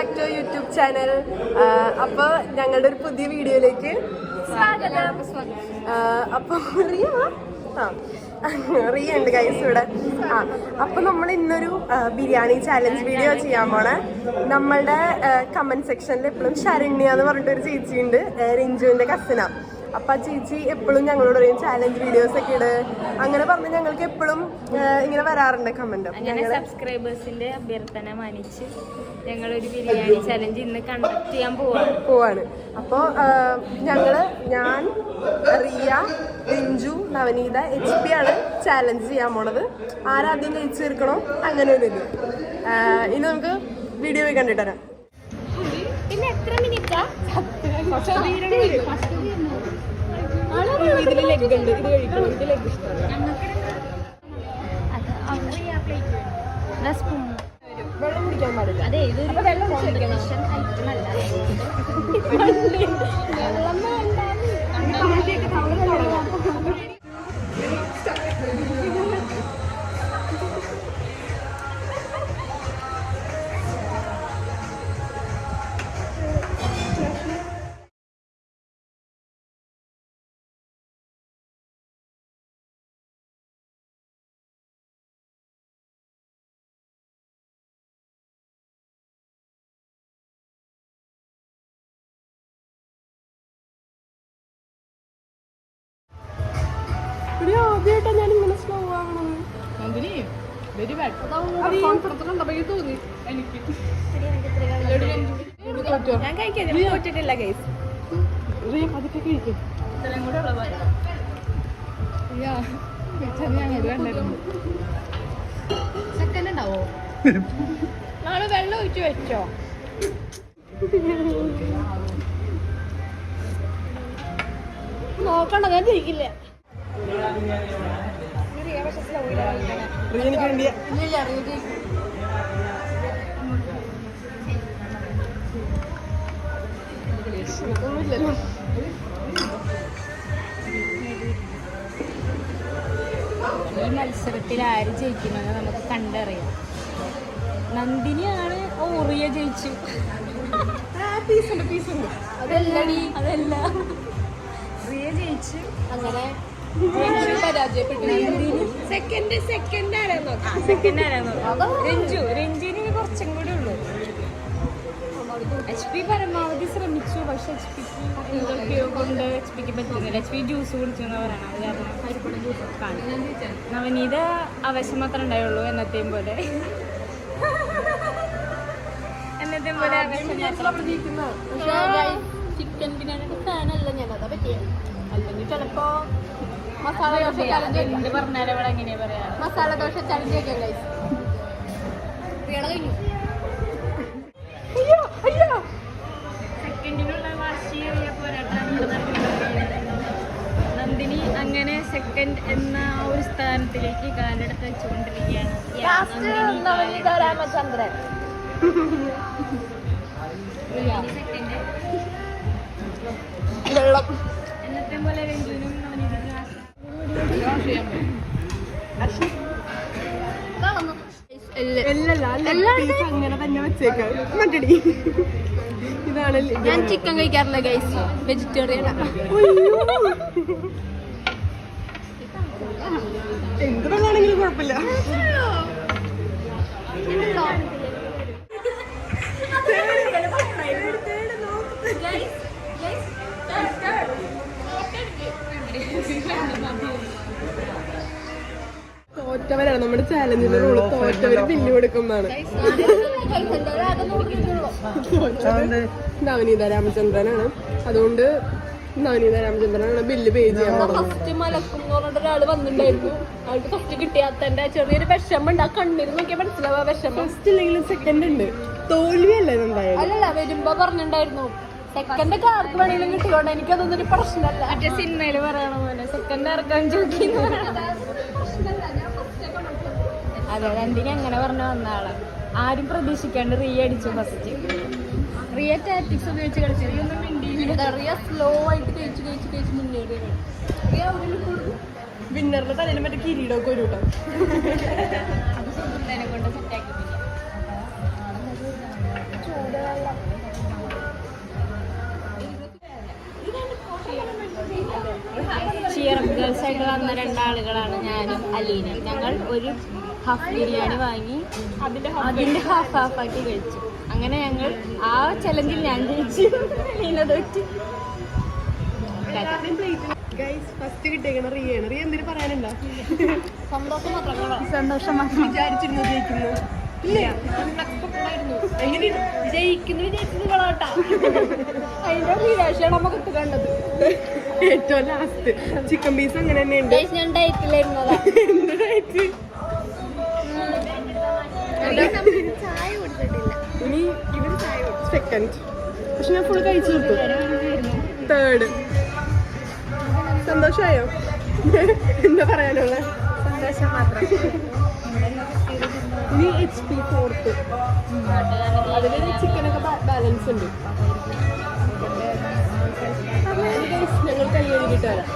Back to YouTube channel. അപ്പോൾ ഞങ്ങളുടെ ഒരു പുതിയ വീഡിയോയിലേക്ക് സ്വാഗതം. അപ്പോൾ റിയ ഉണ്ട് ഗൈസ് ഇവിടെ. അപ്പൊ നമ്മൾ ഇന്നൊരു ബിരിയാണി ചാലഞ്ച് വീഡിയോ ചെയ്യാൻ പോണേ. നമ്മളുടെ കമന്റ് സെക്ഷനിൽ എപ്പോഴും ശരണ്യ എന്ന് പറഞ്ഞിട്ടൊരു ചേച്ചിയുണ്ട്, റിഞ്ചുവിന്റെ കസിന. അപ്പൊ ആ ചേച്ചി എപ്പോഴും ഞങ്ങളോട് പറയും ചാലഞ്ച് വീഡിയോസ് ഒക്കെ ഇട്, അങ്ങനെ പറഞ്ഞ് ഞങ്ങൾക്ക് എപ്പോഴും ഇങ്ങനെ വരാറുണ്ട് കമന്റ്. സബ്സ്ക്രൈബേഴ്സിന്റെ അഭ്യർത്ഥന മാനിച്ച് ഞങ്ങളൊരു ബിരിയാണി ചാലഞ്ച് ഇന്ന് കണ്ടക്ട് ചെയ്യാൻ പോവാണ്. അപ്പോൾ ഞാൻ റിയ, റിഞ്ചു, നവനീത, HP ആണ് ചാലഞ്ച് ചെയ്യാൻ പോണത്. ആരാദ്യം കഴിച്ചു തീർക്കണോ അങ്ങനെ ഒരു ഇത്. ഇനി നമുക്ക് വീഡിയോ പോയി കണ്ടിട്ട് വരാം. പിന്നെ എത്ര മിനിറ്റാ? ഇതിൽ ലെഗ് ഉണ്ട്, ഇത് കഴിക്കണം. ഇത് ലെഗ് ഇഷ്ടമാണ്. വെള്ളം കുടിക്കാൻ പാടില്ല. അതെ, ഇതൊരു വെള്ളം കോമ്പിനേഷൻ ഐറ്റം അല്ല. ആദ്യമായിട്ടാ ഞാൻ ഇങ്ങനെ സ്ലോ ആവണത്. ഞാൻ കഴിക്കില്ല ഗൈസ്. സെക്കൻഡ് ഉണ്ടാവോ? നാളെ വെള്ളം ഒഴിച്ചു വെച്ചോ. നോക്കണ്ട, ഞാൻ ജയിക്കില്ല. ഈ മത്സരത്തിൽ ആര് ജയിക്കുമെന്ന് നമുക്ക് കണ്ടറിയാം. നന്ദിനിയാണ് റിയ ജയിച്ചു. അതല്ല റിയ ജയിച്ചു. അങ്ങനെ സെക്കൻഡ് ആരാന്നോ? രഞ്ജുവിന് കുറച്ചും കൂടി ഉള്ളു. HP പരമാവധി ശ്രമിച്ചു, പക്ഷെ HP കൊണ്ട് HP പറ്റുന്നില്ല. HP ജ്യൂസ് കുടിച്ചു എന്ന് പറയണം. അത് കാരണം നവനീത ആവശ്യം മാത്രമേ ഉണ്ടായുള്ളൂ. എന്നത്തെയും പോലെ ചിക്കൻ ബിരിയാണിയുടെ ഫാനല്ല ഞാൻ. അതാ പറ്റിയ അല്ലെങ്കിൽ ചിലപ്പോ മസാല ദോശ ചലഞ്ച് പറഞ്ഞാലും ഇവിടെ എങ്ങനെയാ പറയാ, മസാല ദോശ ചലഞ്ച് ഒക്കെ ഗൈസ്. സെക്കൻഡിനുള്ള വാശിയേറിയ പോരാട്ടമാണ് നന്ദിനി. അങ്ങനെ സെക്കൻഡ് എന്ന ആ ഒരു സ്ഥാനത്തിലേക്ക് കാലെടുത്ത് വെച്ചുകൊണ്ടിരിക്കുകയാണ്. രാമചന്ദ്രൻ വെള്ളം എന്നത്തെ പോലെ രഞ്ജുവിനും അങ്ങനെ തന്നെ വെച്ചേക്കാം. മറ്റടി ഇതാണ്. ഞാൻ ചിക്കൻ കഴിക്കാറില്ല ഗൈസ്, വെജിറ്റേറിയൻ. എന്ത് വെള്ളമാണെങ്കിലും കുഴപ്പമില്ല. തോറ്റവരാണ് നമ്മുടെ ചാലഞ്ചിന്റെ റൂള്. തോറ്റവര് ബില്ല് കൊടുക്കുന്നതാണ്. നവനീത രാമചന്ദ്രനാണ്. അതുകൊണ്ട് നവനീത രാമചന്ദ്രനാണ് ബില്ല് പേ ചെയ്യാൻ പറഞ്ഞത്. ഫസ്റ്റ് മലക്കും എന്ന് പറഞ്ഞിട്ട് ഒരാള് വന്നിട്ടുണ്ടായിരുന്നു. അവൾക്ക് ഫസ്റ്റ് കിട്ടിയാത്തന്റെ ചെറിയൊരു വിഷമം ഉണ്ട്. ആ കണ്ണിന് നോക്കിയാൽ മനസ്സിലാവാ വിഷമം. ഫസ്റ്റ് ഇല്ലെങ്കിലും സെക്കൻഡ് ഉണ്ട്. തോൽവിയല്ലേ എന്തായാലും. അല്ലല്ല, വരുമ്പോ പറഞ്ഞിട്ടുണ്ടായിരുന്നു സെക്കൻഡ് ഒക്കെ ആർക്ക് വേണമെങ്കിലും കിട്ടിയോണ്ട് എനിക്കതൊന്നൊരു പ്രശ്നമല്ല. മറ്റേ സിനിമയില് പറയണ പോലെ സെക്കൻഡ് ആർക്കാൻ ചോദിക്കുന്നു. അതെ, രണ്ടിനെ അങ്ങനെ പറഞ്ഞ വന്ന ആള്. ആരും പ്രതീക്ഷിക്കാണ്ട് റിയ അടിച്ചു ഫസ്റ്റ്. റിയ ടാറ്റിക്സ് ഉപയോഗിച്ച് കളിച്ചത്. റിയ സ്ലോ ആയിട്ട് കഴിച്ച് മുന്നേറി. വിന്നറിന്റെ തലയിൽ മറ്റേ കിരീടമൊക്കെ ഒരു കൂട്ടം. അത് സുഹൃത്തിനെ കൊണ്ട് സെറ്റാക്കിപ്പിക്കാം. വന്ന രണ്ടാളുകളാണ് ഞാനും അലീനയും. ഞങ്ങൾ ഒരു ഹാഫ് ബിരിയാണി വാങ്ങി അതിന്റെ ഹാഫ് ആക്കി കഴിച്ചു. അങ്ങനെ ഞങ്ങൾ ആ ചലഞ്ചിൽ ഞാൻ ജയിച്ചു, അലീന തോറ്റു. ഫസ്റ്റ് കിട്ടിയേക്കണ റിയാണ്. റിയ എന്തിനു പറയാനുണ്ടോ? സന്തോഷം വിചാരിച്ചിരുന്നു ജയിക്കുന്നു. അതിന്റെ നിരാശയാണ് നമുക്ക് കണ്ടത്. ഏറ്റവും ലാസ്റ്റ് ചിക്കൻ പീസ് അങ്ങനെ തന്നെ ഉണ്ട്. ഞാൻ ഡയറ്റിലായിരുന്നതാ. എന്ത് ഡയറ്റ്? ഇനി ഇവര് സെക്കൻഡ്, പക്ഷെ ഞാൻ ഫുൾ കഴിച്ചു കിട്ടും. തേർഡ്. സന്തോഷമായോ? എന്താ പറയാനുള്ള? സന്തോഷം മാത്രം. ഇനി HP ഫോർത്ത്. അതിലൊരു ചിക്കനൊക്കെ ബാലൻസ് ഉണ്ട്. ഞങ്ങൾ കൈ കഴുകിയിട്ട് വരാം.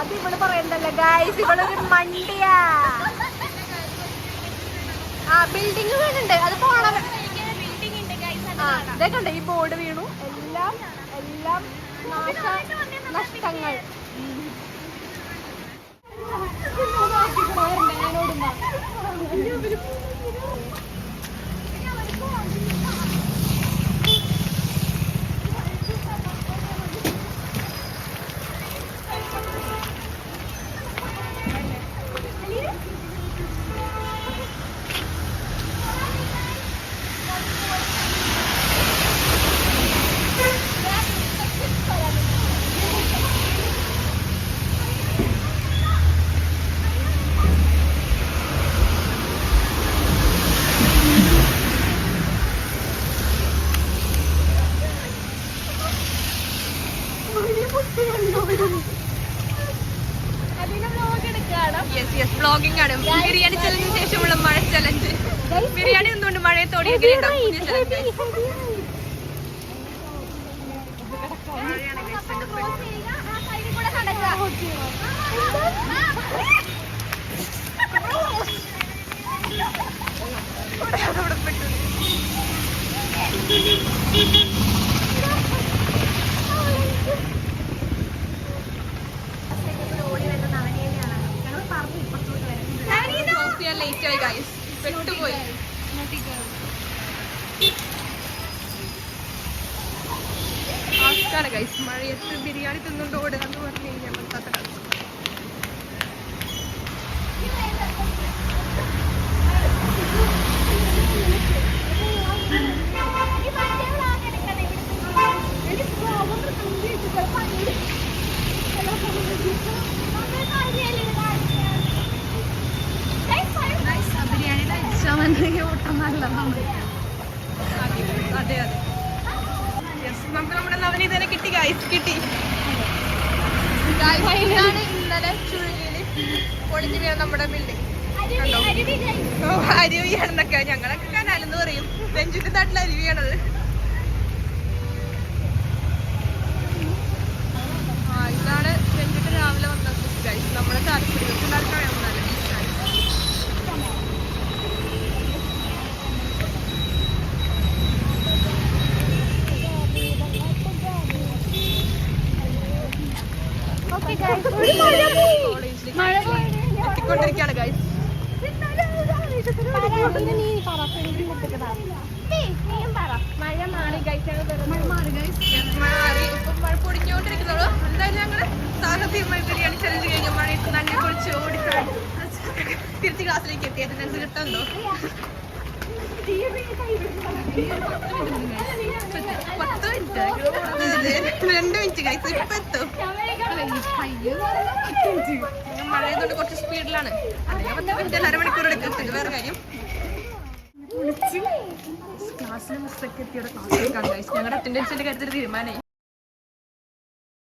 അത് ഇവിടെ പറയണ്ടല്ലോ ഗൈസ്, ഇവിടെ ഒരു മണ്ടിയാ. ആ ബിൽഡിംഗ് വീണുണ്ട്, അത് പോണം. ഇതൊക്കെ ഉണ്ട്, ഈ ബോർഡ് വീണു. എല്ലാം നഷ്ടങ്ങൾ. വ്ളോഗിംഗ് ആണ്. ബിരിയാണി ചലഞ്ചിന് ശേഷമുള്ള മഴ ചലഞ്ച്. ബിരിയാണി എന്തുകൊണ്ട് മഴയത്തോടെ ലേറ്റ് ആയി ഗൈസ്, പെട്ടുപോയി. ആൾക്കാണ് ഗൈസ് മഴയത്ത് ബിരിയാണി തിന്നുകൊണ്ട് ഓടുക എന്ന് പറഞ്ഞു കഴിഞ്ഞാൽ പറ്റാത്ത കളി. ബിരിയാണിയുടെ ഓട്ടം നല്ലതാണ്. അതെ അതെ, നമുക്ക് നമ്മുടെ നവനീത തന്നെ കിട്ടി ഗൈസ്, കിട്ടി. ഇതാണ് ഇന്നലെ ചുഴലിയിൽ പൊളിഞ്ഞു വീണ നമ്മുടെ ബിൽഡിംഗ്. കണ്ടോ അരുവിയാണെന്നൊക്കെ ഞങ്ങളൊക്കെ കനാലെന്ന് പറയും. രഞ്ജുന്റെ നാട്ടിൽ അരുവിയാണത്. ഇതാണ് രഞ്ജുന്റെ രാവിലെ വന്ന ഗൈസ്. നമ്മുടെ താല്പര്യത്തിൽ നല്ല എത്തിക്കൊണ്ടിരിക്കുകയാണ് ഗൈസ്. മഴ മാറി ഗൈസ്, മഴ പൊടിഞ്ഞോണ്ടിരിക്കുന്നുള്ളൂ. എന്തായാലും ഞങ്ങള് സാഹസികമായി ബിരിയാണി ചലഞ്ച് കഴിഞ്ഞ മഴയത്ത് നല്ല കുളിച്ച് ഓടിച്ചാൽ തിരിച്ച് ക്ലാസ്സിലേക്ക് എത്തി. അതിനനുസരിച്ച് കിട്ടുന്നുണ്ടോ? 10 മിനിറ്റ് 2 മിനിറ്റ് കഴിച്ചു ഇപ്പൊ എത്തും. മഴയതുകൊണ്ട് കുറച്ച് സ്പീഡിലാണ്. അല്ലെങ്കിൽ 10 മിനിറ്റ് 1/2 മണിക്കൂർ എടുക്കും. ഇത് വേറെ കാര്യം. ക്ലാസ്സിൽ മിസ്സൊക്കെ എത്തിയുടെ ക്ലാസ് എടുക്കാൻ കഴിച്ചു. ഞങ്ങളുടെ അറ്റൻഡൻസിന്റെ കാര്യത്തിൽ തീരുമാനമായി.